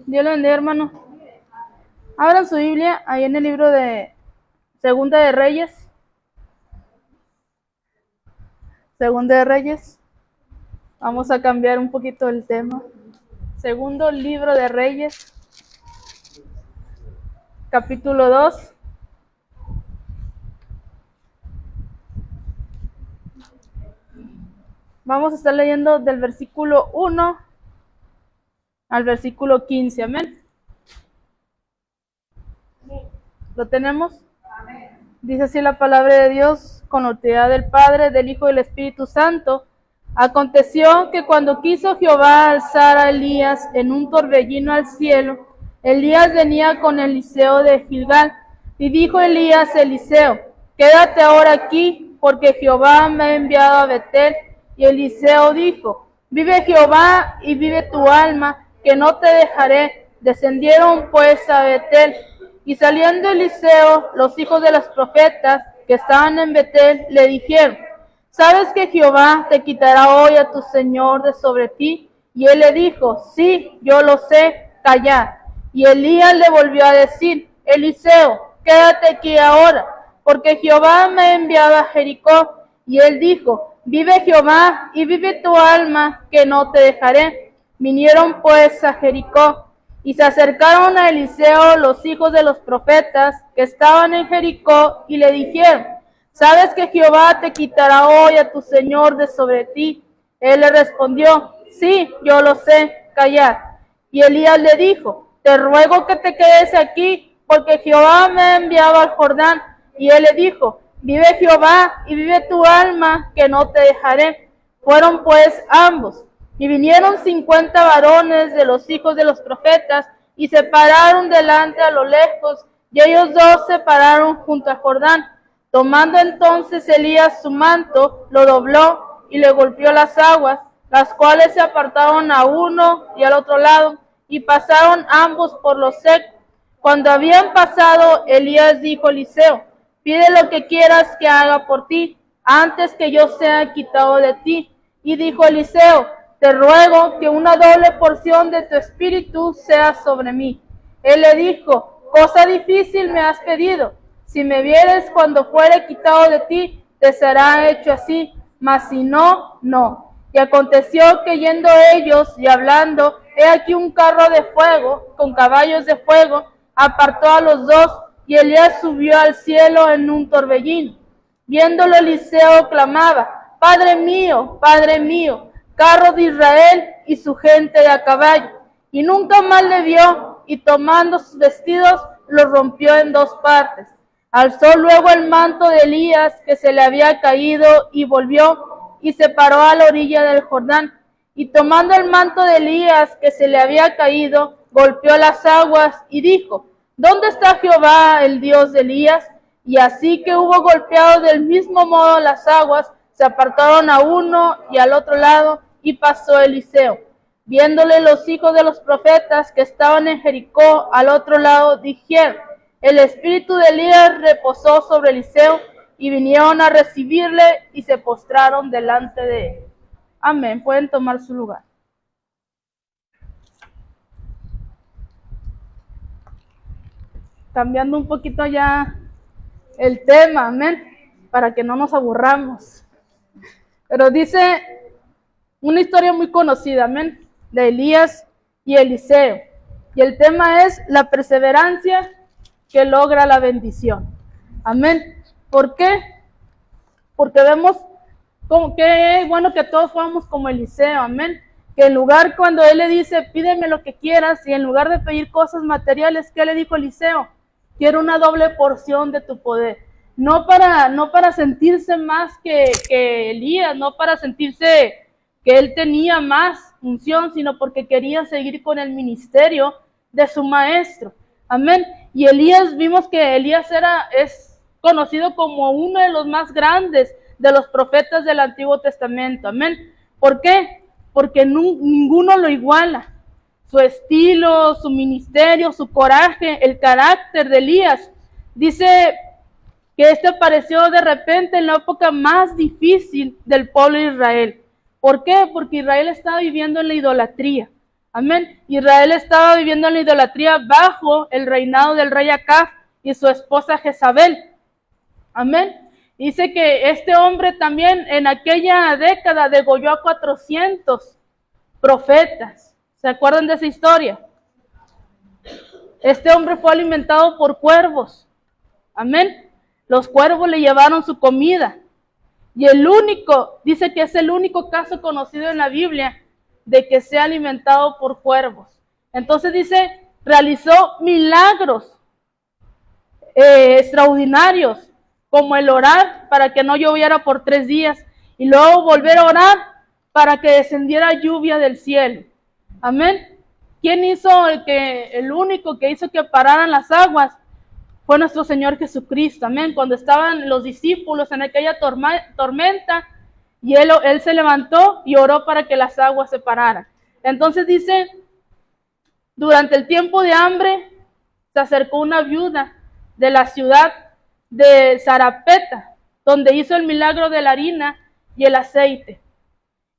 Dios le bendiga, hermano. Abran su Biblia ahí en el libro de Segunda de Reyes. Segunda de Reyes. Vamos a cambiar un poquito el tema. Segundo libro de Reyes, capítulo 2. Vamos a estar leyendo del versículo 1 al versículo 15. Amén. ¿Lo tenemos? Dice así la palabra de Dios, con autoridad del Padre, del Hijo y del Espíritu Santo. Aconteció que cuando quiso Jehová alzar a Elías en un torbellino al cielo, Elías venía con Eliseo de Gilgal, y dijo Elías a Eliseo: quédate ahora aquí, porque Jehová me ha enviado a Betel. Y Eliseo dijo: vive Jehová y vive tu alma, que no te dejaré. Descendieron pues a Betel. Y saliendo Eliseo, los hijos de los profetas que estaban en Betel le dijeron: ¿sabes que Jehová te quitará hoy a tu señor de sobre ti? Y él le dijo: sí, yo lo sé, callad. Y Elías le volvió a decir: Eliseo, quédate aquí ahora, porque Jehová me ha enviado a Jericó. Y él dijo: vive Jehová y vive tu alma, que no te dejaré. Vinieron pues a Jericó. Y se acercaron a Eliseo los hijos de los profetas que estaban en Jericó y le dijeron: ¿sabes que Jehová te quitará hoy a tu señor de sobre ti? Él le respondió: sí, yo lo sé, callad. Y Elías le dijo: te ruego que te quedes aquí, porque Jehová me ha enviado al Jordán. Y él le dijo: vive Jehová y vive tu alma, que no te dejaré. Fueron pues ambos. Y vinieron 50 varones de los hijos de los profetas, y se pararon delante a lo lejos, y ellos dos se pararon junto al Jordán. Tomando entonces Elías su manto, lo dobló y le golpeó las aguas, las cuales se apartaron a uno y al otro lado, y pasaron ambos por lo seco. Cuando habían pasado, Elías dijo a Eliseo: pide lo que quieras que haga por ti, antes que yo sea quitado de ti. Y dijo Eliseo: te ruego que una doble porción de tu espíritu sea sobre mí. Él le dijo: cosa difícil me has pedido. Si me vieres cuando fuere quitado de ti, te será hecho así, mas si no, no. Y aconteció que yendo ellos y hablando, he aquí un carro de fuego, con caballos de fuego, apartó a los dos, y Elías subió al cielo en un torbellino. Viéndolo Eliseo clamaba: Padre mío, carro de Israel y su gente de a caballo. Y nunca más le vio, y tomando sus vestidos, los rompió en dos partes. Alzó luego el manto de Elías que se le había caído, y volvió, y se paró a la orilla del Jordán. Y tomando el manto de Elías que se le había caído, golpeó las aguas, y dijo: ¿dónde está Jehová, el Dios de Elías? Y así que hubo golpeado del mismo modo las aguas, se apartaron a uno y al otro lado, y pasó Eliseo. Viéndole los hijos de los profetas que estaban en Jericó al otro lado, dijeron: el espíritu de Elías reposó sobre Eliseo, y vinieron a recibirle y se postraron delante de él. Amén. Pueden tomar su lugar. Cambiando un poquito ya el tema, amén, para que no nos aburramos. Pero dice una historia muy conocida, amén, de Elías y Eliseo. Y el tema es la perseverancia que logra la bendición. Amén. ¿Por qué? Porque vemos como que es bueno que todos fuéramos como Eliseo, amén. Que en lugar, cuando él le dice: pídeme lo que quieras, y en lugar de pedir cosas materiales, ¿qué le dijo Eliseo? Quiero una doble porción de tu poder. No para sentirse más que Elías, no para sentirse que él tenía más unción, sino porque quería seguir con el ministerio de su maestro. Amén. Y Elías, vimos que Elías es conocido como uno de los más grandes de los profetas del Antiguo Testamento. Amén. ¿Por qué? Porque ninguno lo iguala. Su estilo, su ministerio, su coraje, el carácter de Elías. Dice que apareció de repente en la época más difícil del pueblo de Israel. ¿Por qué? Porque Israel estaba viviendo en la idolatría. Amén. Israel estaba viviendo en la idolatría bajo el reinado del rey Acab y su esposa Jezabel. Amén. Dice que este hombre también en aquella década degolló a 400 profetas. ¿Se acuerdan de esa historia? Este hombre fue alimentado por cuervos. Amén. Los cuervos le llevaron su comida. Y dice que es el único caso conocido en la Biblia de que sea alimentado por cuervos. Entonces dice, realizó milagros extraordinarios, como el orar para que no lloviera por 3 días y luego volver a orar para que descendiera lluvia del cielo. Amén. ¿Quién hizo el único que hizo que pararan las aguas? Fue nuestro Señor Jesucristo. Amén. Cuando estaban los discípulos en aquella tormenta, y él se levantó y oró para que las aguas se pararan. Entonces dice, durante el tiempo de hambre, se acercó una viuda de la ciudad de Sarapeta, donde hizo el milagro de la harina y el aceite.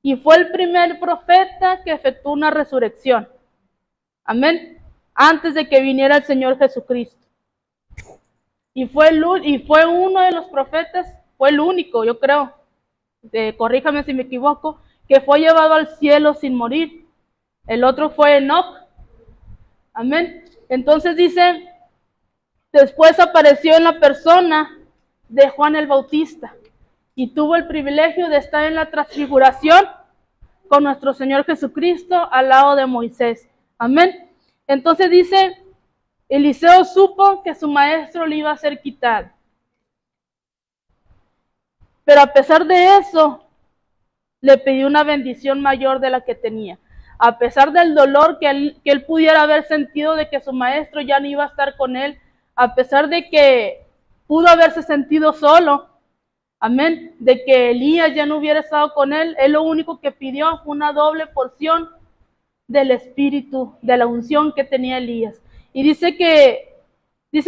Y fue el primer profeta que efectuó una resurrección. Amén. Antes de que viniera el Señor Jesucristo. Y fue uno de los profetas, fue el único, yo creo, corríjame si me equivoco, que fue llevado al cielo sin morir. El otro fue Enoch. Amén. Entonces dice, después apareció en la persona de Juan el Bautista y tuvo el privilegio de estar en la transfiguración con nuestro Señor Jesucristo al lado de Moisés. Amén. Entonces dice, Eliseo supo que su maestro le iba a ser quitado. Pero a pesar de eso, le pidió una bendición mayor de la que tenía. A pesar del dolor que él pudiera haber sentido de que su maestro ya no iba a estar con él, a pesar de que pudo haberse sentido solo, amén, de que Elías ya no hubiera estado con él lo único que pidió fue una doble porción del espíritu, de la unción que tenía Elías. Y dice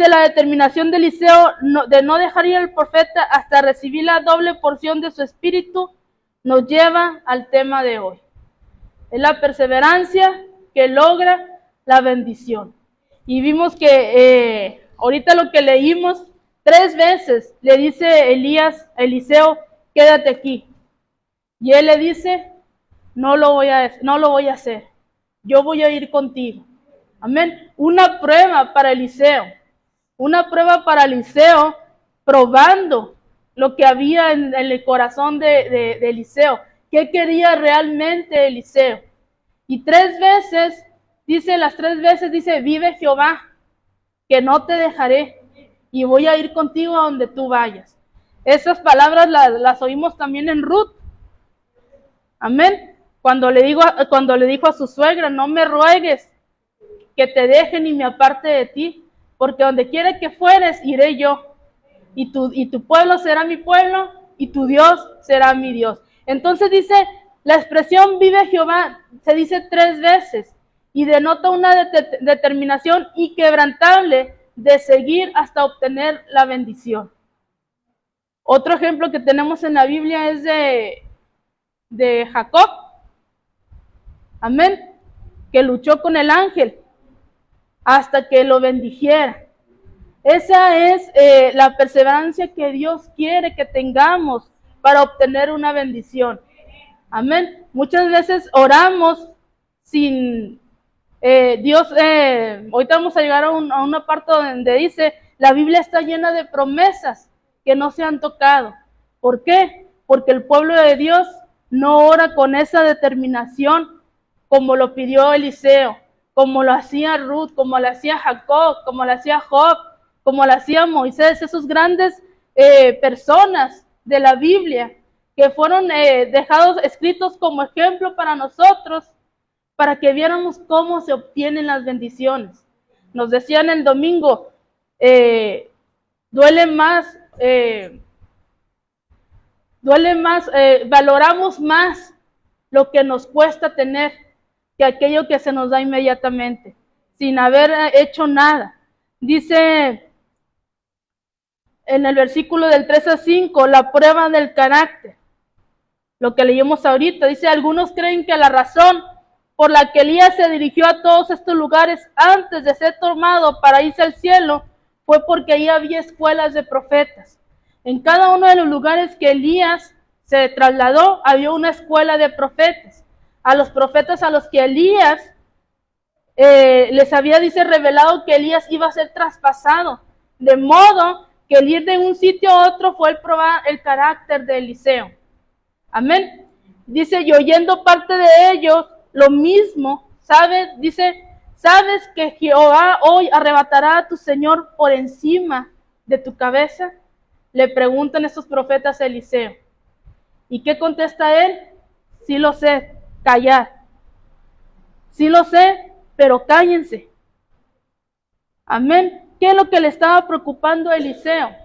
la determinación de Eliseo de no dejar ir al profeta hasta recibir la doble porción de su espíritu, nos lleva al tema de hoy. Es la perseverancia que logra la bendición. Y vimos que ahorita lo que leímos, 3 veces le dice Eliseo, quédate aquí. Y él le dice, no lo voy a hacer, yo voy a ir contigo. Amén. Una prueba para Eliseo, probando lo que había en el corazón de Eliseo. ¿Qué quería realmente Eliseo? Y 3 veces, las 3 veces dice, vive Jehová, que no te dejaré, y voy a ir contigo a donde tú vayas. Esas palabras las oímos también en Ruth. Amén. Cuando le dijo a su suegra, no me ruegues que te deje ni me aparte de ti, porque donde quiera que fueres, iré yo. Y tu pueblo será mi pueblo, y tu Dios será mi Dios. Entonces dice, la expresión vive Jehová, se dice 3 veces, y denota una determinación inquebrantable de seguir hasta obtener la bendición. Otro ejemplo que tenemos en la Biblia es de Jacob. Amén. Que luchó con el ángel hasta que lo bendijera. Esa es la perseverancia que Dios quiere que tengamos para obtener una bendición. Amén. Muchas veces oramos sin Dios. Ahorita vamos a llegar a una parte donde dice, la Biblia está llena de promesas que no se han tocado. ¿Por qué? Porque el pueblo de Dios no ora con esa determinación como lo pidió Eliseo, como lo hacía Ruth, como lo hacía Jacob, como lo hacía Job, como lo hacía Moisés, esos grandes personas de la Biblia que fueron dejados escritos como ejemplo para nosotros, para que viéramos cómo se obtienen las bendiciones. Nos decían el domingo, valoramos más lo que nos cuesta tener que aquello que se nos da inmediatamente, sin haber hecho nada. Dice en el versículo del 3 a 5, la prueba del carácter. Lo que leímos ahorita, dice, algunos creen que la razón por la que Elías se dirigió a todos estos lugares antes de ser tomado para irse al cielo, fue porque ahí había escuelas de profetas. En cada uno de los lugares que Elías se trasladó, había una escuela de profetas. A los profetas a los que Elías les había, dice, revelado que Elías iba a ser traspasado. De modo que el ir de un sitio a otro fue el probar el carácter de Eliseo. Amén. Dice, y oyendo parte de ellos, lo mismo, ¿sabes? Dice, ¿sabes que Jehová hoy arrebatará a tu Señor por encima de tu cabeza? Le preguntan estos profetas a Eliseo. ¿Y qué contesta él? Sí lo sé, callar. Sí lo sé, pero cállense. Amén. ¿Qué es lo que le estaba preocupando a Eliseo?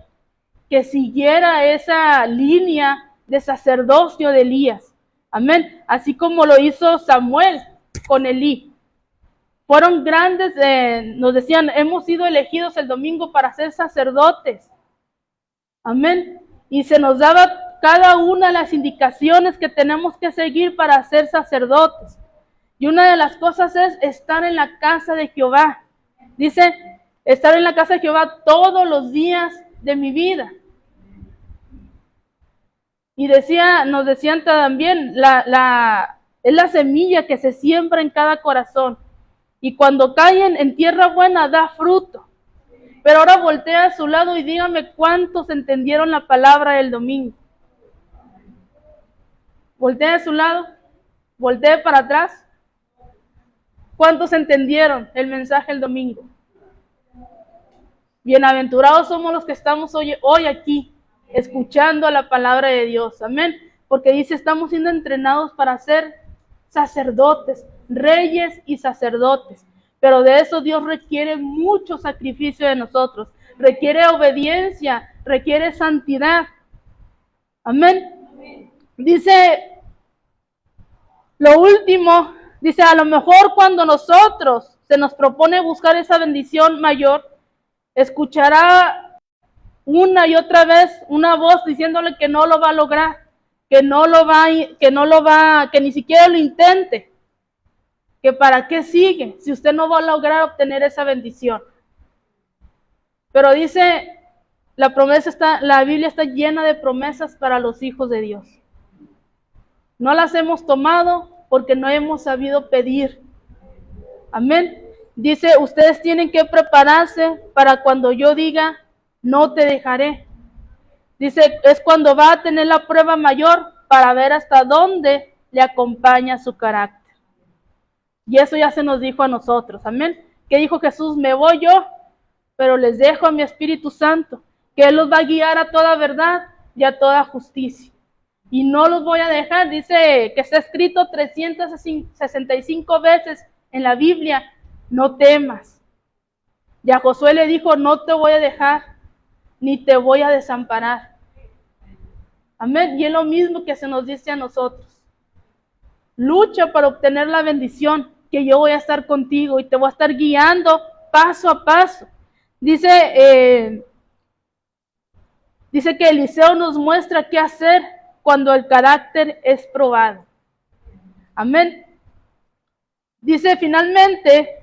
Que siguiera esa línea de sacerdocio de Elías. Amén. Así como lo hizo Samuel con Elí. Fueron grandes, nos decían, hemos sido elegidos el domingo para ser sacerdotes. Amén. Y se nos daba cada una de las indicaciones que tenemos que seguir para ser sacerdotes. Y una de las cosas es estar en la casa de Jehová. Dice, estar en la casa de Jehová todos los días de mi vida. Y nos decían también, es la semilla que se siembra en cada corazón. Y cuando caen en tierra buena, da fruto. Pero ahora voltea a su lado y dígame cuántos entendieron la palabra del domingo. Voltea a su lado, voltee para atrás. ¿Cuántos entendieron el mensaje el domingo? Bienaventurados somos los que estamos hoy aquí, escuchando la palabra de Dios. Amén. Porque dice, estamos siendo entrenados para ser sacerdotes, reyes y sacerdotes. Pero de eso Dios requiere mucho sacrificio de nosotros. Requiere obediencia, requiere santidad. Amén. Dice, lo último, dice, a lo mejor cuando nosotros se nos propone buscar esa bendición mayor, escuchará una y otra vez una voz diciéndole que no lo va a lograr, que ni siquiera lo intente, que para qué sigue si usted no va a lograr obtener esa bendición. Pero dice, la Biblia está llena de promesas para los hijos de Dios. No las hemos tomado porque no hemos sabido pedir. Amén. Dice, ustedes tienen que prepararse para cuando yo diga, no te dejaré. Dice, es cuando va a tener la prueba mayor para ver hasta dónde le acompaña su carácter. Y eso ya se nos dijo a nosotros. Amén. ¿Qué dijo Jesús? Me voy yo, pero les dejo a mi Espíritu Santo, que Él los va a guiar a toda verdad y a toda justicia. Y no los voy a dejar. Dice que está escrito 365 veces en la Biblia, no temas. Y a Josué le dijo, no te voy a dejar, ni te voy a desamparar. Amén. Y es lo mismo que se nos dice a nosotros. Lucha para obtener la bendición, que yo voy a estar contigo y te voy a estar guiando paso a paso. Dice que Eliseo nos muestra qué hacer cuando el carácter es probado. Amén. Dice finalmente,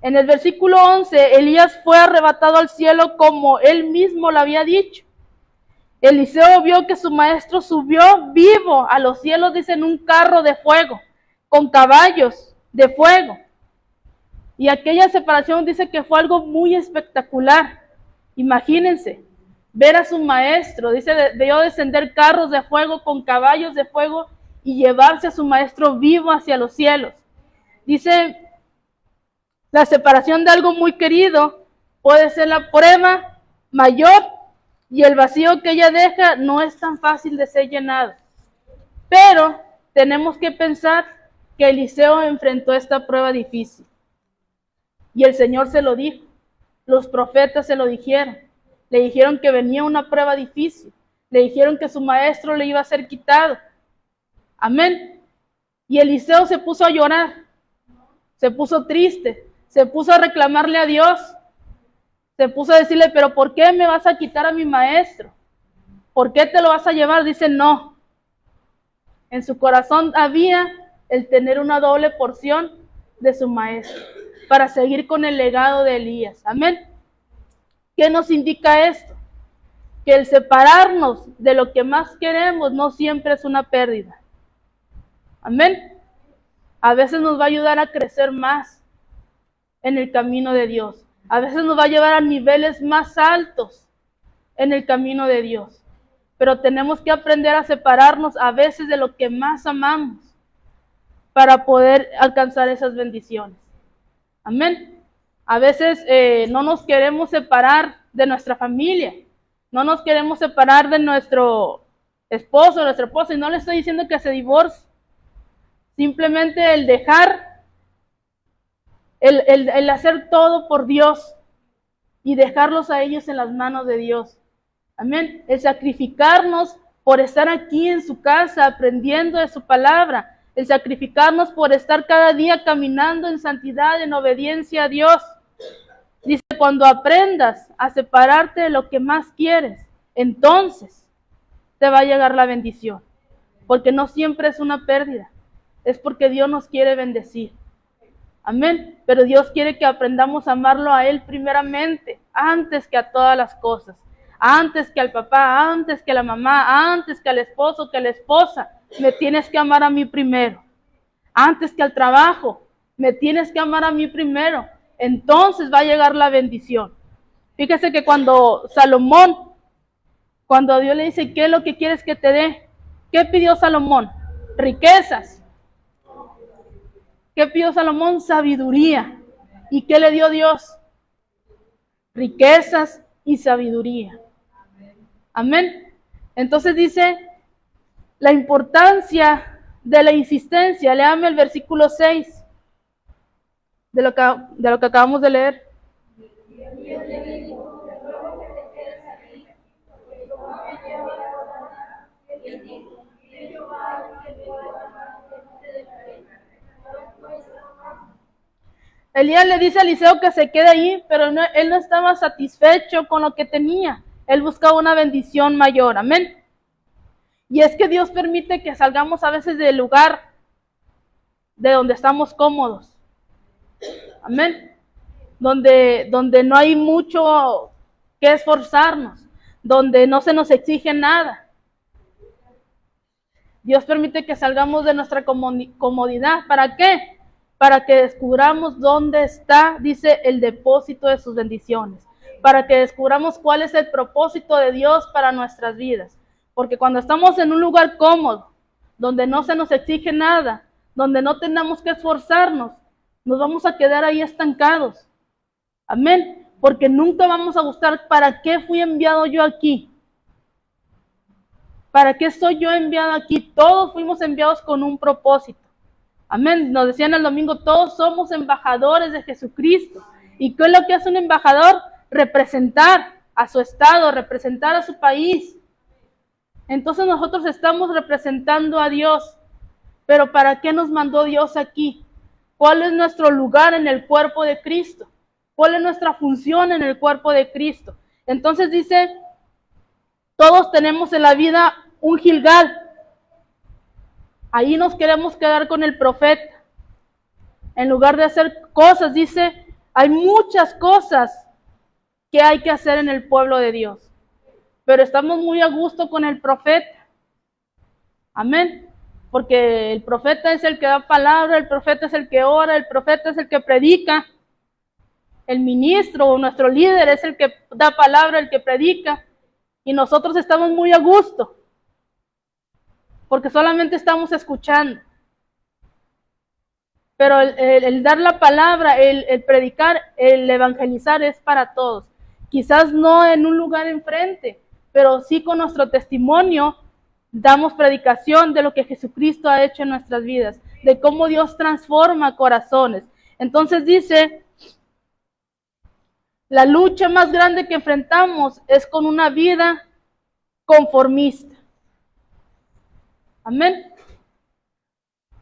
en el versículo 11, Elías fue arrebatado al cielo como él mismo lo había dicho. Eliseo vio que su maestro subió vivo a los cielos, dice, en un carro de fuego, con caballos de fuego. Y aquella separación dice que fue algo muy espectacular. Imagínense, ver a su maestro, dice, vio descender carros de fuego con caballos de fuego y llevarse a su maestro vivo hacia los cielos. Dice, la separación de algo muy querido puede ser la prueba mayor y el vacío que ella deja no es tan fácil de ser llenado. Pero tenemos que pensar que Eliseo enfrentó esta prueba difícil. Y el Señor se lo dijo, los profetas se lo dijeron. Le dijeron que venía una prueba difícil. Le dijeron que su maestro le iba a ser quitado. Amén. Y Eliseo se puso a llorar. Se puso triste. Se puso a reclamarle a Dios. Se puso a decirle, pero ¿por qué me vas a quitar a mi maestro? ¿Por qué te lo vas a llevar? Dice, no. En su corazón había el tener una doble porción de su maestro, para seguir con el legado de Elías. Amén. ¿Qué nos indica esto? Que el separarnos de lo que más queremos no siempre es una pérdida. Amén. A veces nos va a ayudar a crecer más en el camino de Dios. A veces nos va a llevar a niveles más altos en el camino de Dios. Pero tenemos que aprender a separarnos a veces de lo que más amamos para poder alcanzar esas bendiciones. Amén. A veces no nos queremos separar de nuestra familia. No nos queremos separar de nuestro esposo, nuestra esposa. Y no le estoy diciendo que se divorcie. Simplemente el dejar, el hacer todo por Dios y dejarlos a ellos en las manos de Dios. Amén. El sacrificarnos por estar aquí en su casa aprendiendo de su palabra. El sacrificarnos por estar cada día caminando en santidad, en obediencia a Dios. Dice, cuando aprendas a separarte de lo que más quieres, entonces te va a llegar la bendición. Porque no siempre es una pérdida. Es porque Dios nos quiere bendecir. Amén. Pero Dios quiere que aprendamos a amarlo a Él primeramente, antes que a todas las cosas. Antes que al papá, antes que a la mamá, antes que al esposo, que a la esposa. Me tienes que amar a mí primero. Antes que al trabajo, me tienes que amar a mí primero. Entonces va a llegar la bendición. Fíjese que cuando Salomón, cuando Dios le dice, ¿qué es lo que quieres que te dé? ¿Qué pidió Salomón? Riquezas. ¿Qué pidió Salomón? Sabiduría. ¿Y qué le dio Dios? Riquezas y sabiduría. Amén. Entonces dice la importancia de la insistencia. Léame el versículo 6 de lo que acabamos de leer. Elías le dice a Eliseo que se quede ahí, pero él no estaba satisfecho con lo que tenía. Él buscaba una bendición mayor. Amén. Y es que Dios permite que salgamos a veces del lugar de donde estamos cómodos. Amén. Donde no hay mucho que esforzarnos, donde no se nos exige nada. Dios permite que salgamos de nuestra comodidad. ¿Para qué? Para que descubramos dónde está, dice, el depósito de sus bendiciones. Para que descubramos cuál es el propósito de Dios para nuestras vidas. Porque cuando estamos en un lugar cómodo, donde no se nos exige nada, donde no tenemos que esforzarnos, nos vamos a quedar ahí estancados. Amén. Porque nunca vamos a buscar para qué fui enviado yo aquí. ¿Para qué soy yo enviado aquí? Todos fuimos enviados con un propósito. Amén. Nos decían el domingo, todos somos embajadores de Jesucristo. ¿Y qué es lo que hace un embajador? Representar a su estado, representar a su país. Entonces nosotros estamos representando a Dios. Pero ¿para qué nos mandó Dios aquí? ¿Cuál es nuestro lugar en el cuerpo de Cristo? ¿Cuál es nuestra función en el cuerpo de Cristo? Entonces dice, todos tenemos en la vida un Gilgal. Ahí nos queremos quedar con el profeta. En lugar de hacer cosas, dice, hay muchas cosas que hay que hacer en el pueblo de Dios. Pero estamos muy a gusto con el profeta. Amén. Porque el profeta es el que da palabra, el profeta es el que ora, el profeta es el que predica. El ministro o nuestro líder es el que da palabra, el que predica. Y nosotros estamos muy a gusto. Porque solamente estamos escuchando. Pero el dar la palabra, el predicar, el evangelizar es para todos. Quizás no en un lugar enfrente, pero sí con nuestro testimonio damos predicación de lo que Jesucristo ha hecho en nuestras vidas, de cómo Dios transforma corazones. Entonces dice, la lucha más grande que enfrentamos es con una vida conformista. Amén.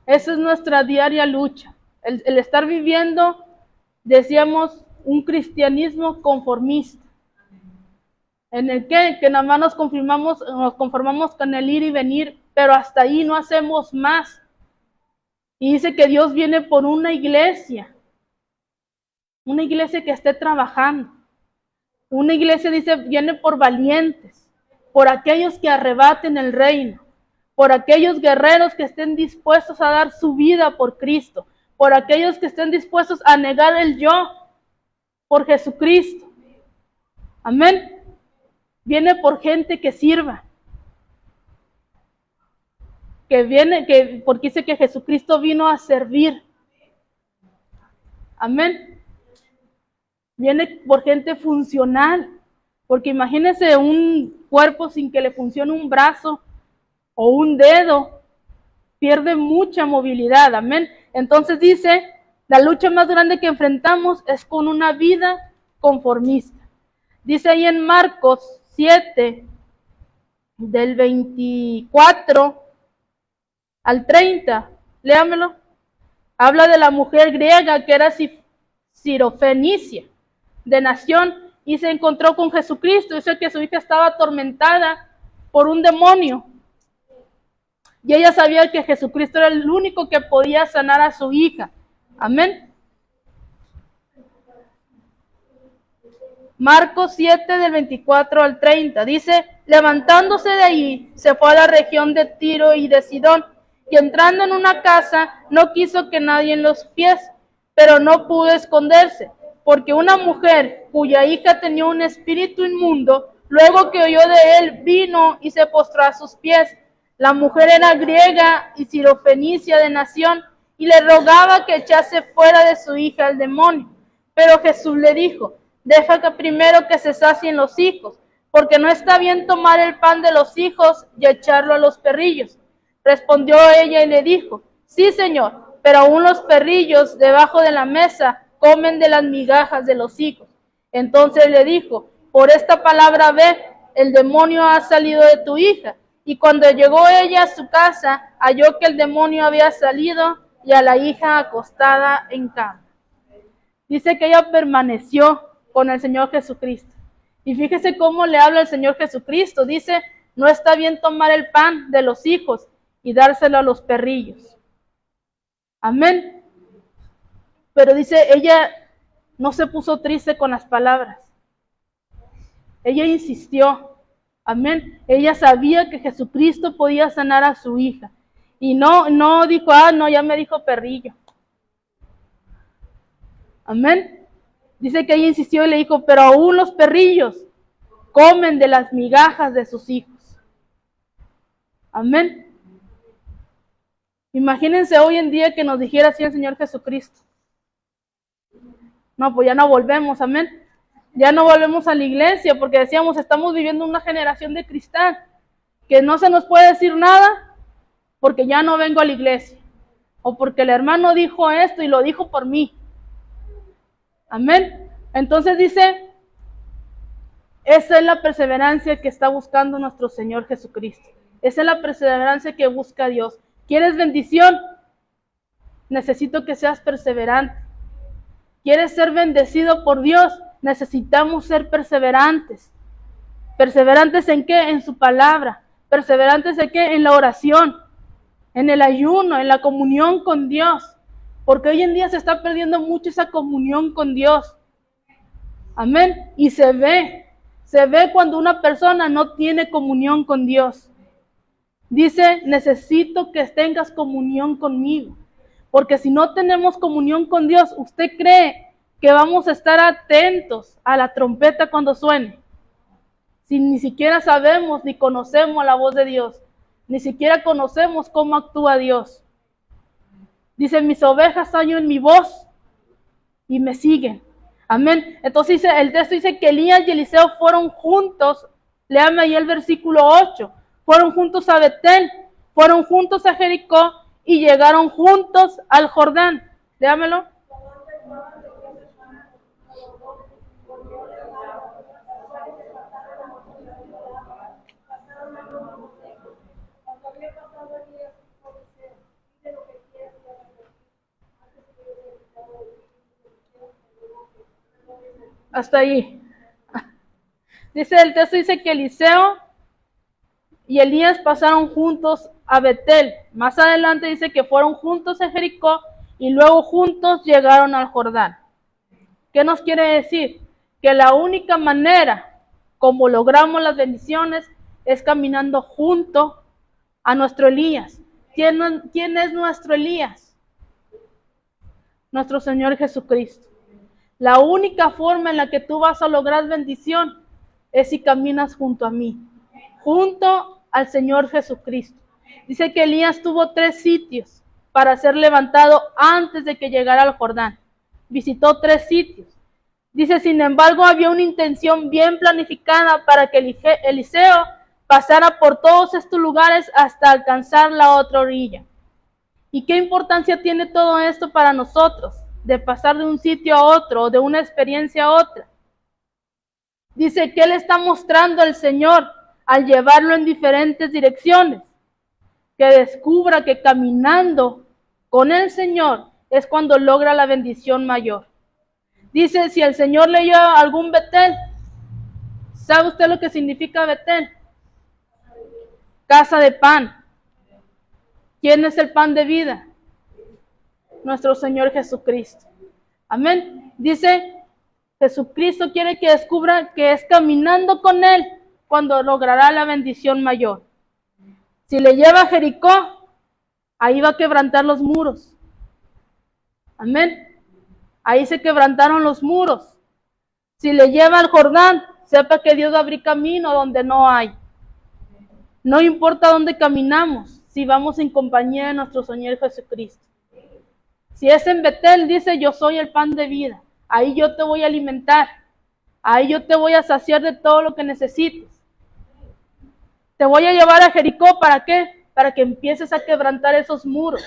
Esa es nuestra diaria lucha. El estar viviendo, decíamos, un cristianismo conformista. En el que nada más nos conformamos con el ir y venir, pero hasta ahí no hacemos más. Y dice que Dios viene por una iglesia que esté trabajando. Una iglesia, dice, viene por valientes, por aquellos que arrebaten el reino, por aquellos guerreros que estén dispuestos a dar su vida por Cristo, por aquellos que estén dispuestos a negar el yo por Jesucristo. Amén. Viene por gente que sirva. Porque dice que Jesucristo vino a servir. Amén. Viene por gente funcional. Porque imagínense un cuerpo sin que le funcione un brazo o un dedo. Pierde mucha movilidad. Amén. Entonces dice, la lucha más grande que enfrentamos es con una vida conformista. Dice ahí en Marcos 7, del 24 al 30, léamelo. Habla de la mujer griega que era sirofenicia, de nación, y se encontró con Jesucristo. Dice que su hija estaba atormentada por un demonio. Y ella sabía que Jesucristo era el único que podía sanar a su hija. Amén. Marcos 7, del 24 al 30, dice, levantándose de allí, se fue a la región de Tiro y de Sidón, y entrando en una casa, no quiso que nadie los viese, pero no pudo esconderse, porque una mujer cuya hija tenía un espíritu inmundo, luego que oyó de él, vino y se postró a sus pies. La mujer era griega y sirofenicia de nación, y le rogaba que echase fuera de su hija el demonio. Pero Jesús le dijo, deja que primero que se sacien los hijos, porque no está bien tomar el pan de los hijos y echarlo a los perrillos. Respondió ella y le dijo, sí, Señor, pero aún los perrillos debajo de la mesa comen de las migajas de los hijos. Entonces le dijo, por esta palabra ve, el demonio ha salido de tu hija. Y cuando llegó ella a su casa, halló que el demonio había salido y a la hija acostada en cama. Dice que ella permaneció con el Señor Jesucristo. Y fíjese cómo le habla el Señor Jesucristo. Dice, no está bien tomar el pan de los hijos y dárselo a los perrillos. Amén. Pero dice, ella no se puso triste con las palabras. Ella insistió. Amén. Ella sabía que Jesucristo podía sanar a su hija. Y no dijo, no, ya me dijo perrillo. Amén. Dice que ella insistió y le dijo, pero aún los perrillos comen de las migajas de sus hijos. Amén. Imagínense hoy en día que nos dijera así el Señor Jesucristo. No, pues ya no volvemos, amén. Ya no volvemos a la iglesia porque decíamos, estamos viviendo una generación de cristal, que no se nos puede decir nada porque ya no vengo a la iglesia. O porque el hermano dijo esto y lo dijo por mí. Amén. Entonces dice, esa es la perseverancia que está buscando nuestro Señor Jesucristo. Esa es la perseverancia que busca Dios. ¿Quieres bendición? Necesito que seas perseverante. ¿Quieres ser bendecido por Dios? Necesitamos ser perseverantes. ¿Perseverantes en qué? En su palabra. ¿Perseverantes en qué? En la oración, en el ayuno, en la comunión con Dios. Porque hoy en día se está perdiendo mucho esa comunión con Dios. Amén. Y se ve cuando una persona no tiene comunión con Dios. Dice, necesito que tengas comunión conmigo. Porque si no tenemos comunión con Dios, ¿usted cree que vamos a estar atentos a la trompeta cuando suene? Si ni siquiera sabemos ni conocemos la voz de Dios, ni siquiera conocemos cómo actúa Dios. Dice, mis ovejas oyen mi voz y me siguen. Amén. Entonces dice, el texto dice que Elías y Eliseo fueron juntos. Léame ahí el versículo 8. Fueron juntos a Betel, fueron juntos a Jericó y llegaron juntos al Jordán. Léamelo. Hasta ahí. Dice el texto, dice que Eliseo y Elías pasaron juntos a Betel. Más adelante dice que fueron juntos a Jericó y luego juntos llegaron al Jordán. ¿Qué nos quiere decir? Que la única manera como logramos las bendiciones es caminando junto a nuestro Elías. ¿Quién es nuestro Elías? Nuestro Señor Jesucristo. La única forma en la que tú vas a lograr bendición es si caminas junto a mí, junto al Señor Jesucristo. Dice que Elías tuvo 3 sitios para ser levantado antes de que llegara al Jordán. Visitó 3 sitios. Dice, sin embargo, había una intención bien planificada para que Eliseo pasara por todos estos lugares hasta alcanzar la otra orilla. ¿Y qué importancia tiene todo esto para nosotros? De pasar de un sitio a otro, o de una experiencia a otra. Dice que Él está mostrando al Señor al llevarlo en diferentes direcciones. Que descubra que caminando con el Señor es cuando logra la bendición mayor. Dice, si el Señor le lleva a algún Betel, ¿sabe usted lo que significa Betel? Casa de pan. ¿Quién es el pan de vida? Nuestro Señor Jesucristo. Amén. Dice, Jesucristo quiere que descubra que es caminando con Él cuando logrará la bendición mayor. Si le lleva a Jericó, ahí va a quebrantar los muros. Amén. Ahí se quebrantaron los muros. Si le lleva al Jordán, sepa que Dios va a abrir camino donde no hay. No importa dónde caminamos, si vamos en compañía de nuestro Señor Jesucristo. Si es en Betel, dice, yo soy el pan de vida. Ahí yo te voy a alimentar. Ahí yo te voy a saciar de todo lo que necesites. Te voy a llevar a Jericó, ¿para qué? Para que empieces a quebrantar esos muros.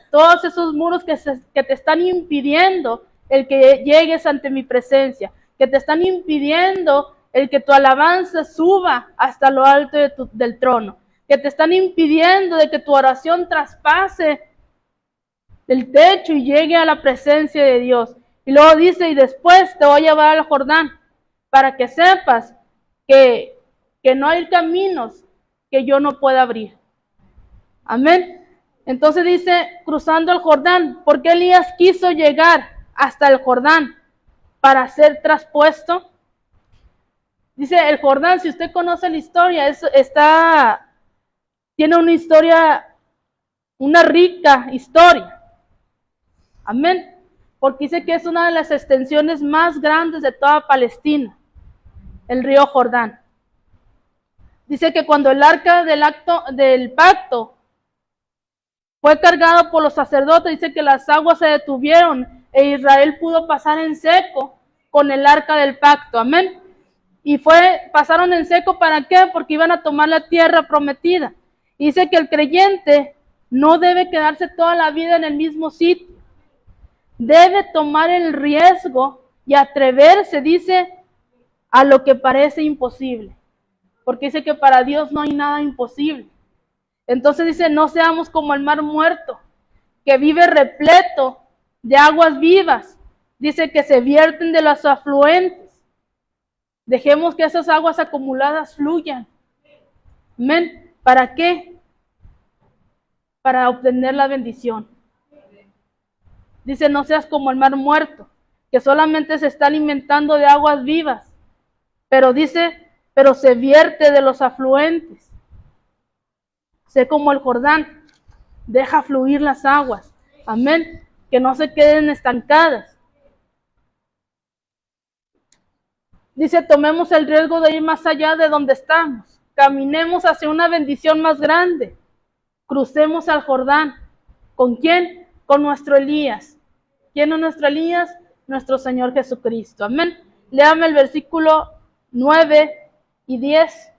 Todos esos muros que te están impidiendo el que llegues ante mi presencia. Que te están impidiendo el que tu alabanza suba hasta lo alto del trono. Que te están impidiendo de que tu oración traspase el techo y llegue a la presencia de Dios. Y luego dice, y después te voy a llevar al Jordán, para que sepas que no hay caminos que yo no pueda abrir. Amén. Entonces dice, cruzando el Jordán, ¿por qué Elías quiso llegar hasta el Jordán para ser traspuesto? Dice, el Jordán, si usted conoce la historia, tiene una historia, una rica historia. Amén. Porque dice que es una de las extensiones más grandes de toda Palestina, el río Jordán. Dice que cuando el arca del pacto fue cargado por los sacerdotes, dice que las aguas se detuvieron e Israel pudo pasar en seco con el arca del pacto. Amén. Y pasaron en seco, ¿para qué? Porque iban a tomar la tierra prometida. Y dice que el creyente no debe quedarse toda la vida en el mismo sitio. Debe tomar el riesgo y atreverse, dice, a lo que parece imposible. Porque dice que para Dios no hay nada imposible. Entonces dice, no seamos como el mar muerto, que vive repleto de aguas vivas. Dice que se vierten de los afluentes. Dejemos que esas aguas acumuladas fluyan. Amén. ¿Para qué? Para obtener la bendición. Dice, no seas como el mar muerto, que solamente se está alimentando de aguas vivas. Pero dice, pero se vierte de los afluentes. Sé como el Jordán, deja fluir las aguas. Amén. Que no se queden estancadas. Dice, tomemos el riesgo de ir más allá de donde estamos. Caminemos hacia una bendición más grande. Crucemos al Jordán. ¿Con quién? Con nuestro Elías. ¿Quién es nuestro Elías? Nuestro Señor Jesucristo. Amén. Léame el versículo 9 y 10.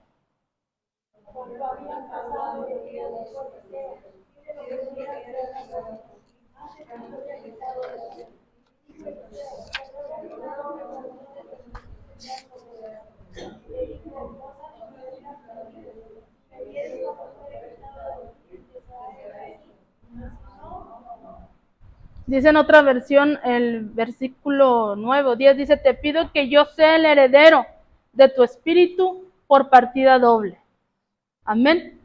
Dice en otra versión, el versículo 9 o 10, dice, te pido que yo sea el heredero de tu espíritu por partida doble. Amén.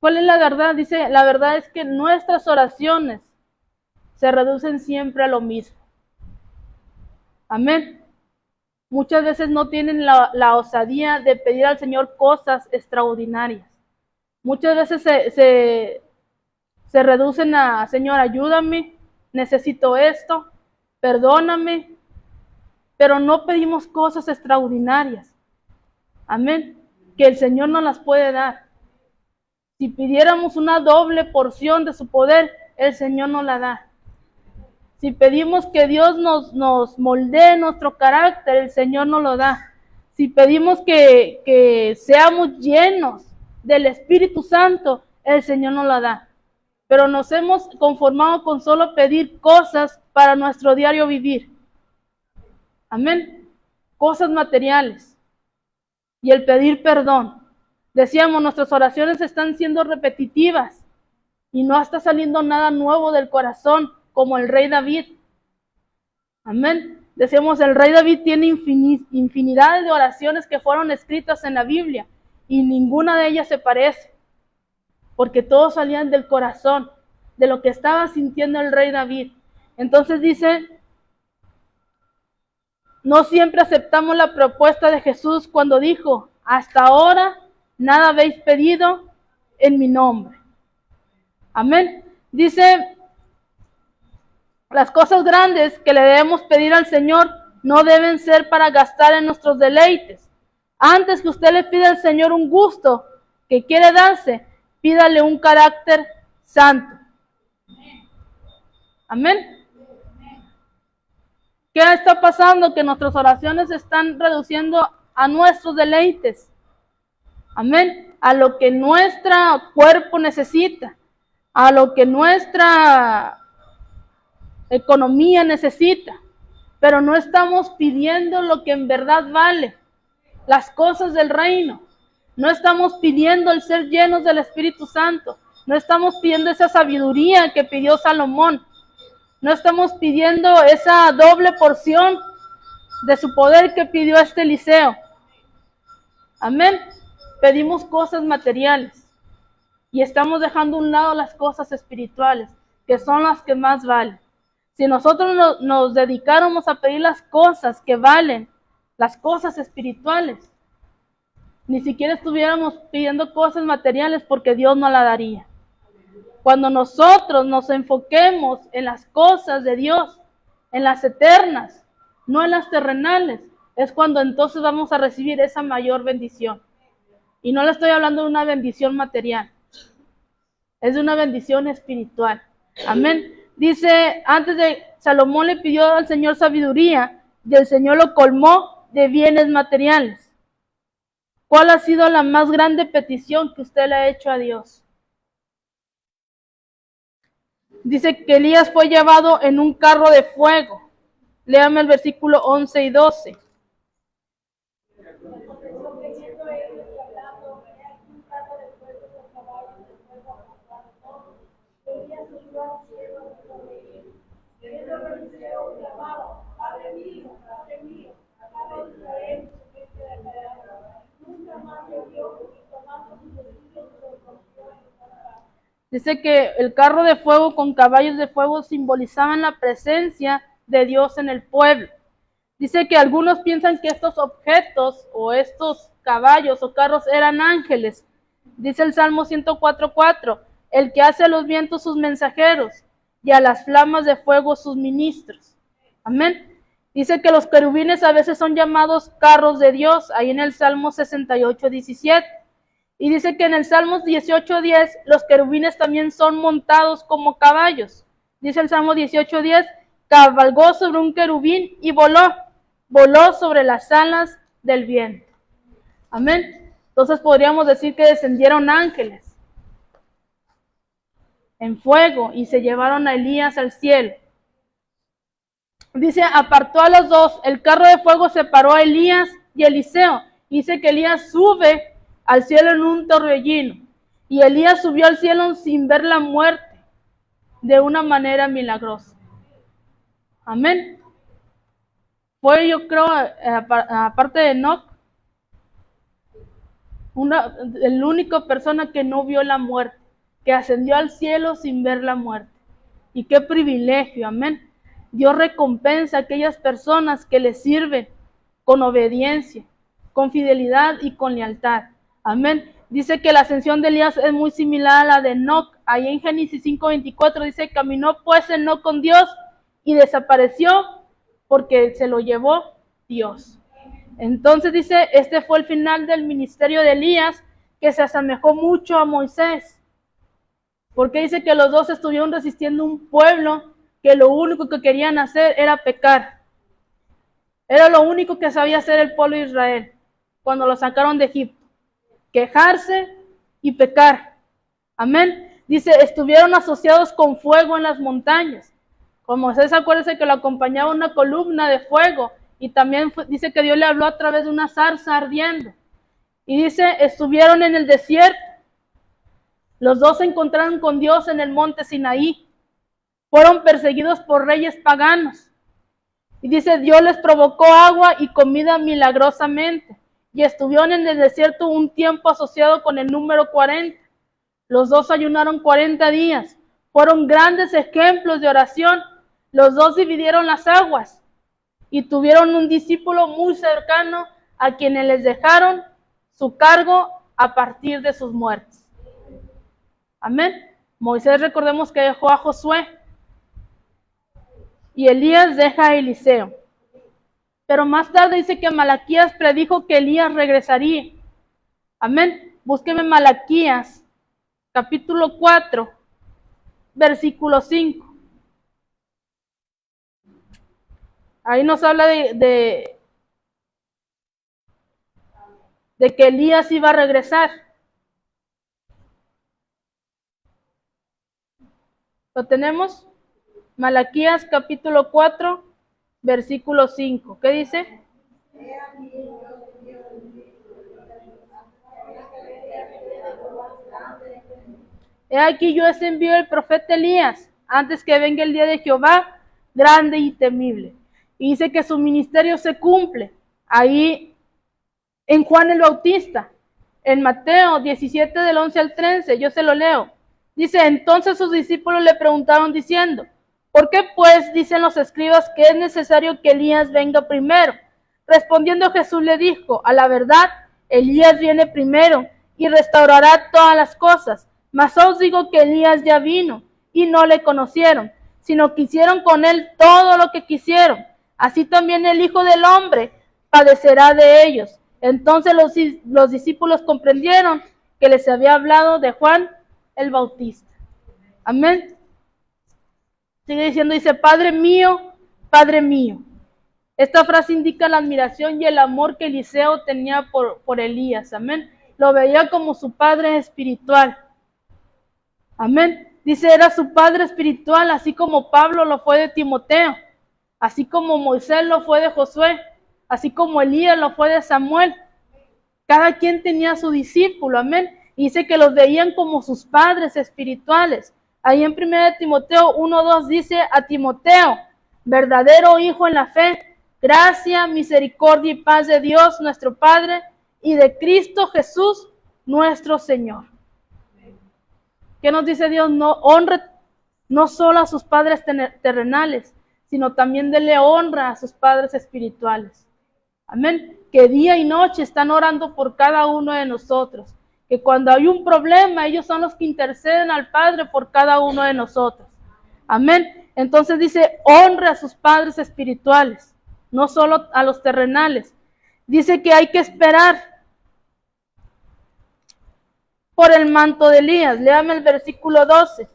¿Cuál es la verdad? Dice, la verdad es que nuestras oraciones se reducen siempre a lo mismo. Amén. Muchas veces no tienen la osadía de pedir al Señor cosas extraordinarias. Muchas veces se reducen a, Señor, ayúdame, necesito esto, perdóname, pero no pedimos cosas extraordinarias. Amén. Que el Señor nos las puede dar. Si pidiéramos una doble porción de su poder, el Señor nos la da. Si pedimos que Dios nos moldee nuestro carácter, el Señor nos lo da. Si pedimos que seamos llenos del Espíritu Santo, el Señor nos lo da. Pero nos hemos conformado con solo pedir cosas para nuestro diario vivir. Amén. Cosas materiales. Y el pedir perdón. Decíamos, nuestras oraciones están siendo repetitivas y no está saliendo nada nuevo del corazón, como el rey David. Amén. Decíamos, el rey David tiene infinidad de oraciones que fueron escritas en la Biblia y ninguna de ellas se parece, porque todos salían del corazón, de lo que estaba sintiendo el rey David. Entonces dice, no siempre aceptamos la propuesta de Jesús cuando dijo, hasta ahora nada habéis pedido en mi nombre. Amén. Dice, las cosas grandes que le debemos pedir al Señor no deben ser para gastar en nuestros deleites. Antes que usted le pida al Señor un gusto que quiere darse, pídale un carácter santo. Amén. ¿Qué está pasando? Que nuestras oraciones se están reduciendo a nuestros deleites. Amén. A lo que nuestro cuerpo necesita, a lo que nuestra economía necesita, pero no estamos pidiendo lo que en verdad vale, las cosas del reino. No estamos pidiendo el ser llenos del Espíritu Santo, no estamos pidiendo esa sabiduría que pidió Salomón, no estamos pidiendo esa doble porción de su poder que pidió Eliseo. Amén. Pedimos cosas materiales y estamos dejando a un lado las cosas espirituales, que son las que más valen. Si nosotros nos dedicáramos a pedir las cosas que valen, las cosas espirituales, ni siquiera estuviéramos pidiendo cosas materiales, porque Dios no la daría. Cuando nosotros nos enfoquemos en las cosas de Dios, en las eternas, no en las terrenales, es cuando entonces vamos a recibir esa mayor bendición. Y no le estoy hablando de una bendición material, es de una bendición espiritual. Amén. Dice, antes de Salomón le pidió al Señor sabiduría y el Señor lo colmó de bienes materiales. ¿Cuál ha sido la más grande petición que usted le ha hecho a Dios? Dice que Elías fue llevado en un carro de fuego. Léame el versículo 11 y 12. Dice que el carro de fuego con caballos de fuego simbolizaban la presencia de Dios en el pueblo. Dice que algunos piensan que estos objetos o estos caballos o carros eran ángeles. Dice el Salmo 104:4, el que hace a los vientos sus mensajeros y a las flamas de fuego sus ministros. Amén. Dice que los querubines a veces son llamados carros de Dios, ahí en el Salmo 68:17. Y dice que en el Salmo 18:10 los querubines también son montados como caballos. Dice el Salmo 18:10, cabalgó sobre un querubín y voló sobre las alas del viento. Amén. Entonces podríamos decir que descendieron ángeles en fuego y se llevaron a Elías al cielo. Dice, apartó a los dos, el carro de fuego separó a Elías y Eliseo. Dice que Elías sube al cielo en un torbellino. Y Elías subió al cielo sin ver la muerte, de una manera milagrosa. Amén. Fue, yo creo, aparte de Enoc, el único persona que no vio la muerte. que ascendió al cielo sin ver la muerte. Y qué privilegio, amén. Dios recompensa a aquellas personas que le sirven con obediencia, con fidelidad y con lealtad. Amén. Dice que la ascensión de Elías es muy similar a la de Enoc. Ahí en Génesis 5:24 dice, caminó pues Enoc con Dios y desapareció porque se lo llevó Dios. Entonces dice, este fue el final del ministerio de Elías, que se asemejó mucho a Moisés. Porque dice que los dos estuvieron resistiendo un pueblo que lo único que querían hacer era pecar. Era lo único que sabía hacer el pueblo de Israel cuando lo sacaron de Egipto. Quejarse y pecar. Amén. Dice, estuvieron asociados con fuego en las montañas. Como Moisés, acuérdense que lo acompañaba una columna de fuego. Y también dice que Dios le habló a través de una zarza ardiendo. Y dice, estuvieron en el desierto. Los dos se encontraron con Dios en el monte Sinaí. Fueron perseguidos por reyes paganos. Y dice, Dios les provocó agua y comida milagrosamente. Y estuvieron en el desierto un tiempo asociado con el número 40. Los dos ayunaron 40 días. Fueron grandes ejemplos de oración. Los dos dividieron las aguas. Y tuvieron un discípulo muy cercano a quienes les dejaron su cargo a partir de sus muertes. Amén. Moisés, recordemos que dejó a Josué. Y Elías deja a Eliseo. Pero más tarde dice que Malaquías predijo que Elías regresaría. Amén. Búsqueme Malaquías, capítulo 4, versículo 5. Ahí nos habla de que Elías iba a regresar. ¿Lo tenemos? Malaquías capítulo 4, versículo 5. ¿Qué dice? He aquí yo os envío el profeta Elías, antes que venga el día de Jehová, grande y temible. Y dice que su ministerio se cumple. Ahí en Juan el Bautista, en Mateo 17 del 11 al 13, yo se lo leo. Dice, entonces sus discípulos le preguntaron diciendo, ¿por qué pues dicen los escribas que es necesario que Elías venga primero? Respondiendo Jesús le dijo, a la verdad, Elías viene primero y restaurará todas las cosas. Mas os digo que Elías ya vino y no le conocieron, sino que hicieron con él todo lo que quisieron. Así también el Hijo del Hombre padecerá de ellos. Entonces los discípulos comprendieron que les había hablado de Juan el Bautista. Amén. Sigue diciendo, dice, Padre mío, Padre mío. Esta frase indica la admiración y el amor que Eliseo tenía por Elías. Amén. Lo veía como su padre espiritual. Amén. Dice, era su padre espiritual, así como Pablo lo fue de Timoteo, así como Moisés lo fue de Josué, así como Elías lo fue de Samuel. Cada quien tenía su discípulo, amén. Y dice que los veían como sus padres espirituales. Ahí en 1 Timoteo 1:2 dice a Timoteo, verdadero hijo en la fe, gracia, misericordia y paz de Dios nuestro Padre y de Cristo Jesús nuestro Señor. ¿Qué nos dice Dios? No honre no solo a sus padres terrenales, sino también dele honra a sus padres espirituales. Amén. Que día y noche están orando por cada uno de nosotros. Que cuando hay un problema, ellos son los que interceden al Padre por cada uno de nosotros. Amén. Entonces dice, honra a sus padres espirituales, no solo a los terrenales. Dice que hay que esperar por el manto de Elías. Léame el versículo 12.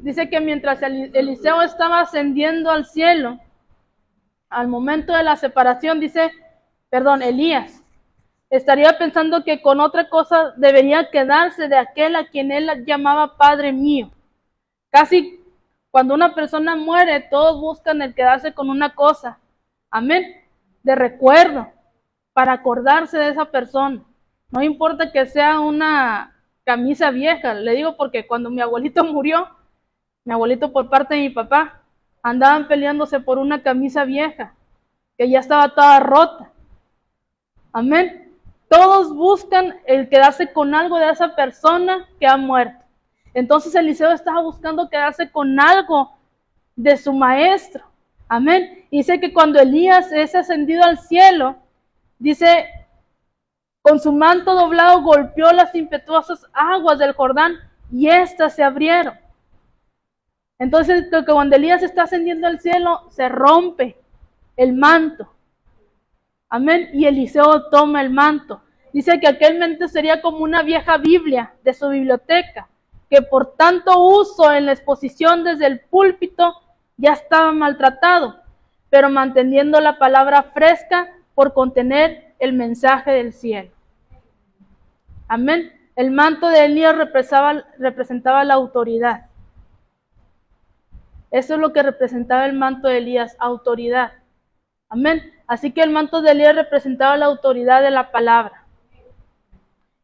Dice que mientras Eliseo estaba ascendiendo al cielo, al momento de la separación, Elías estaría pensando que con otra cosa debería quedarse de aquel a quien él llamaba Padre mío. Casi cuando una persona muere, todos buscan el quedarse con una cosa, amén, de recuerdo, para acordarse de esa persona. No importa que sea una camisa vieja, le digo porque cuando mi abuelito murió, mi abuelito por parte de mi papá, andaban peleándose por una camisa vieja, que ya estaba toda rota. Amén. Todos buscan el quedarse con algo de esa persona que ha muerto. Entonces Eliseo estaba buscando quedarse con algo de su maestro. Amén. Dice que cuando Elías es ascendido al cielo, dice, con su manto doblado golpeó las impetuosas aguas del Jordán y éstas se abrieron. Entonces, cuando Elías está ascendiendo al cielo, se rompe el manto. Amén. Y Eliseo toma el manto. Dice que aquel manto sería como una vieja Biblia de su biblioteca, que por tanto uso en la exposición desde el púlpito ya estaba maltratado, pero manteniendo la palabra fresca por contener el mensaje del cielo. Amén. El manto de Elías representaba la autoridad. Eso es lo que representaba el manto de Elías, autoridad. Amén. Así que el manto de Elías representaba la autoridad de la palabra.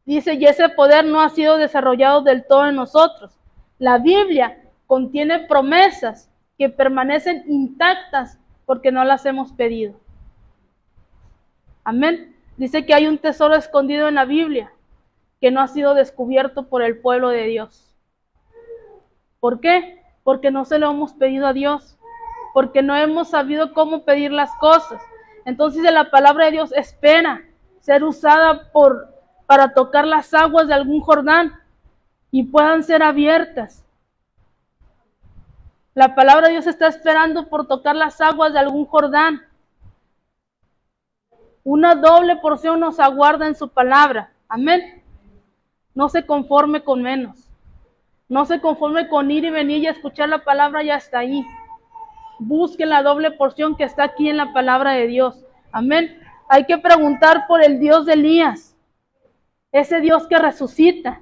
Dice, y ese poder no ha sido desarrollado del todo en nosotros. La Biblia contiene promesas que permanecen intactas porque no las hemos pedido. Amén. Dice que hay un tesoro escondido en la Biblia que no ha sido descubierto por el pueblo de Dios. ¿Por qué? Porque no se lo hemos pedido a Dios, porque no hemos sabido cómo pedir las cosas. Entonces la palabra de Dios espera ser usada para tocar las aguas de algún Jordán y puedan ser abiertas. La palabra de Dios está esperando por tocar las aguas de algún Jordán. Una doble porción nos aguarda en su palabra. Amén. No se conforme con menos. No se conforme con ir y venir y escuchar la palabra y hasta ahí. Busque la doble porción que está aquí en la palabra de Dios. Amén. Hay que preguntar por el Dios de Elías. Ese Dios que resucita.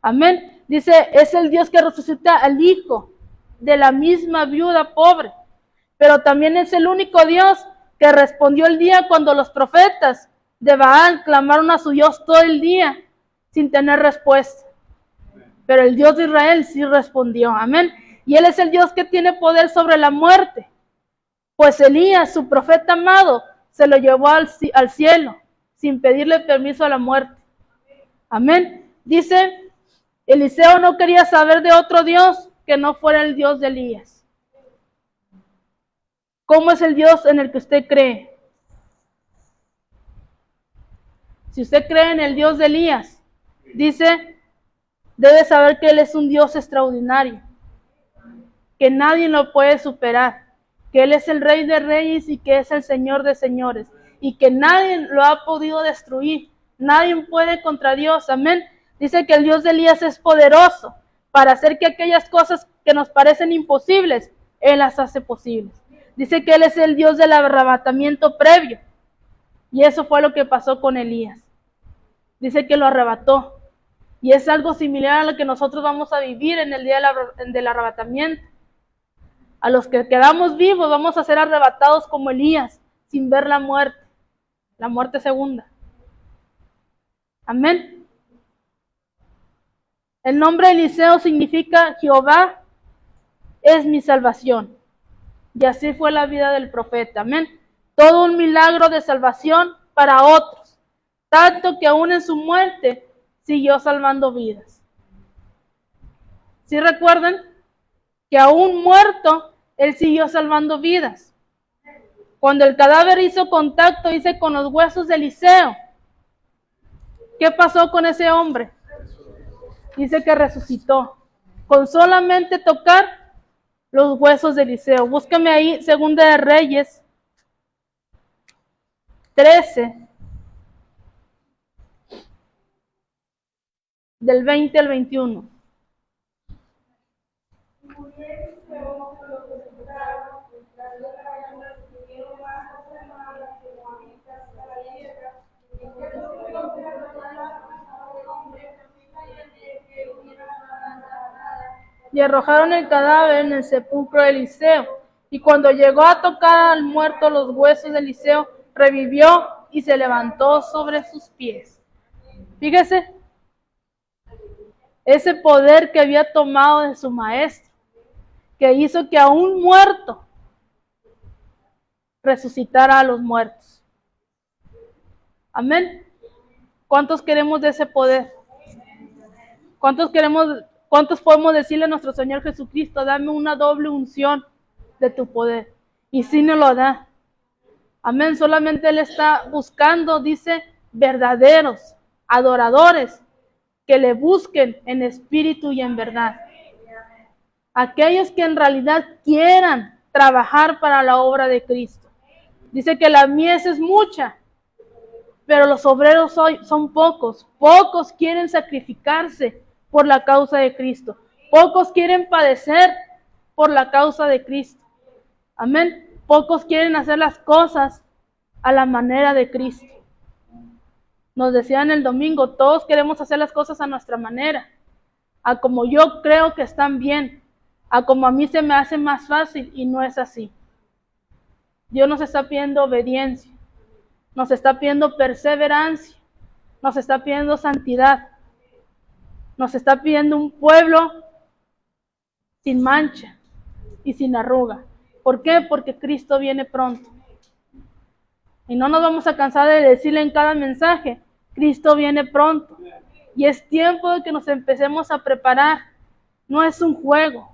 Amén. Dice, es el Dios que resucita al hijo de la misma viuda pobre. Pero también es el único Dios que respondió el día cuando los profetas de Baal clamaron a su Dios todo el día sin tener respuesta. Pero el Dios de Israel sí respondió. Amén. Y Él es el Dios que tiene poder sobre la muerte. Pues Elías, su profeta amado, se lo llevó al cielo sin pedirle permiso a la muerte. Amén. Dice, Eliseo no quería saber de otro Dios que no fuera el Dios de Elías. ¿Cómo es el Dios en el que usted cree? Si usted cree en el Dios de Elías, dice, debe saber que Él es un Dios extraordinario, que nadie lo puede superar, que Él es el Rey de Reyes y que es el Señor de Señores, y que nadie lo ha podido destruir, nadie puede contra Dios. Amén. Dice que el Dios de Elías es poderoso para hacer que aquellas cosas que nos parecen imposibles, Él las hace posibles. Dice que Él es el Dios del arrebatamiento previo, y eso fue lo que pasó con Elías. Dice que lo arrebató. Y es algo similar a lo que nosotros vamos a vivir en el día del arrebatamiento. A los que quedamos vivos vamos a ser arrebatados como Elías, sin ver la muerte segunda. Amén. El nombre de Eliseo significa Jehová es mi salvación. Y así fue la vida del profeta. Amén. Todo un milagro de salvación para otros. Tanto que aún en su muerte siguió salvando vidas. ¿Sí recuerdan? Que aún muerto, Él siguió salvando vidas. Cuando el cadáver hizo contacto, dice, con los huesos de Eliseo, ¿qué pasó con ese hombre? Dice que resucitó. Con solamente tocar los huesos de Eliseo. Búscame ahí, Segunda de Reyes 13, del 20 al 21. Y arrojaron el cadáver en el sepulcro de Eliseo. Y cuando llegó a tocar al muerto los huesos de Eliseo, revivió y se levantó sobre sus pies. Fíjese, ese poder que había tomado de su maestro. que hizo que a un muerto resucitara a los muertos. Amén. ¿Cuántos queremos de ese poder? ¿Cuántos podemos decirle a nuestro Señor Jesucristo, dame una doble unción de tu poder? Y sí nos lo da. Amén. Solamente Él está buscando, dice, verdaderos adoradores que le busquen en espíritu y en verdad. Aquellos que en realidad quieran trabajar para la obra de Cristo. Dice que la mies es mucha, pero los obreros son pocos. Pocos quieren sacrificarse por la causa de Cristo. Pocos quieren padecer por la causa de Cristo. Amén. Pocos quieren hacer las cosas a la manera de Cristo. Nos decían el domingo, todos queremos hacer las cosas a nuestra manera, a como yo creo que están bien, a como a mí se me hace más fácil, y no es así. Dios nos está pidiendo obediencia, nos está pidiendo perseverancia, nos está pidiendo santidad, nos está pidiendo un pueblo sin mancha y sin arruga. ¿Por qué? Porque Cristo viene pronto. Y no nos vamos a cansar de decirle en cada mensaje, Cristo viene pronto. Y es tiempo de que nos empecemos a preparar. No es un juego.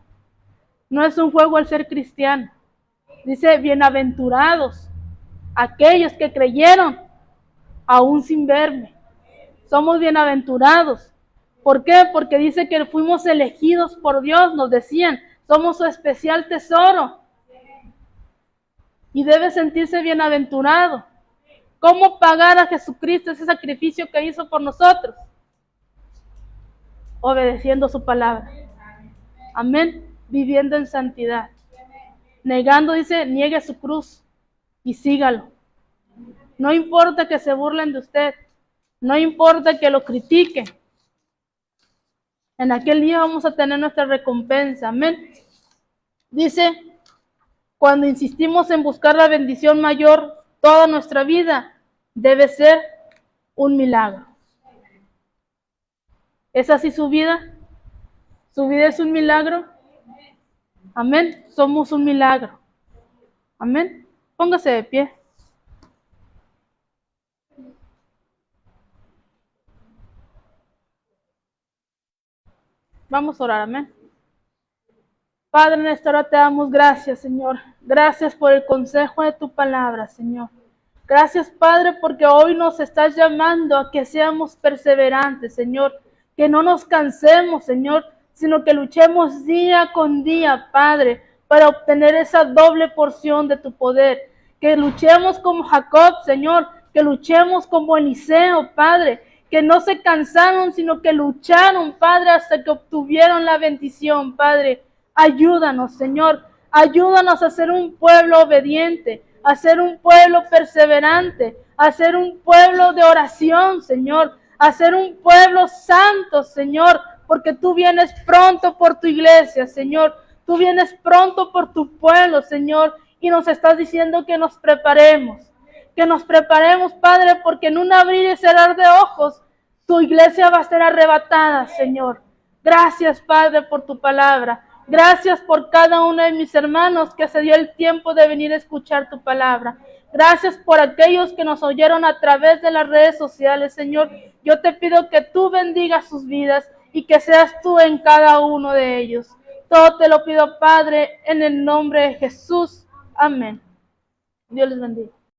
No es un juego el ser cristiano. Dice, bienaventurados aquellos que creyeron aún sin verme. Somos bienaventurados. ¿Por qué? Porque dice que fuimos elegidos por Dios, nos decían, somos su especial tesoro. Y debe sentirse bienaventurado. ¿Cómo pagar a Jesucristo ese sacrificio que hizo por nosotros? Obedeciendo su palabra. Amén. Viviendo en santidad. Negando, dice, niegue su cruz y sígalo. No importa que se burlen de usted. No importa que lo critiquen. En aquel día vamos a tener nuestra recompensa. Amén. Dice, cuando insistimos en buscar la bendición mayor, toda nuestra vida debe ser un milagro. ¿Es así su vida? ¿Su vida es un milagro? Amén. Somos un milagro. Amén. Póngase de pie. Vamos a orar. Amén. Padre, en esta hora te damos gracias, Señor. Gracias por el consejo de tu palabra, Señor. Gracias, Padre, porque hoy nos estás llamando a que seamos perseverantes, Señor. Que no nos cansemos, Señor, sino que luchemos día con día, Padre, para obtener esa doble porción de tu poder. Que luchemos como Jacob, Señor. Que luchemos como Eliseo, Padre. Que no se cansaron, sino que lucharon, Padre, hasta que obtuvieron la bendición, Padre. Ayúdanos, Señor, ayúdanos a ser un pueblo obediente, a ser un pueblo perseverante, a ser un pueblo de oración, Señor, a ser un pueblo santo, Señor, porque tú vienes pronto por tu iglesia, Señor, tú vienes pronto por tu pueblo, Señor, y nos estás diciendo que nos preparemos, Padre, porque en un abrir y cerrar de ojos, tu iglesia va a ser arrebatada, Señor. Gracias, Padre, por tu palabra. Gracias por cada uno de mis hermanos que se dio el tiempo de venir a escuchar tu palabra. Gracias por aquellos que nos oyeron a través de las redes sociales, Señor. Yo te pido que tú bendigas sus vidas y que seas tú en cada uno de ellos. Todo te lo pido, Padre, en el nombre de Jesús. Amén. Dios les bendiga.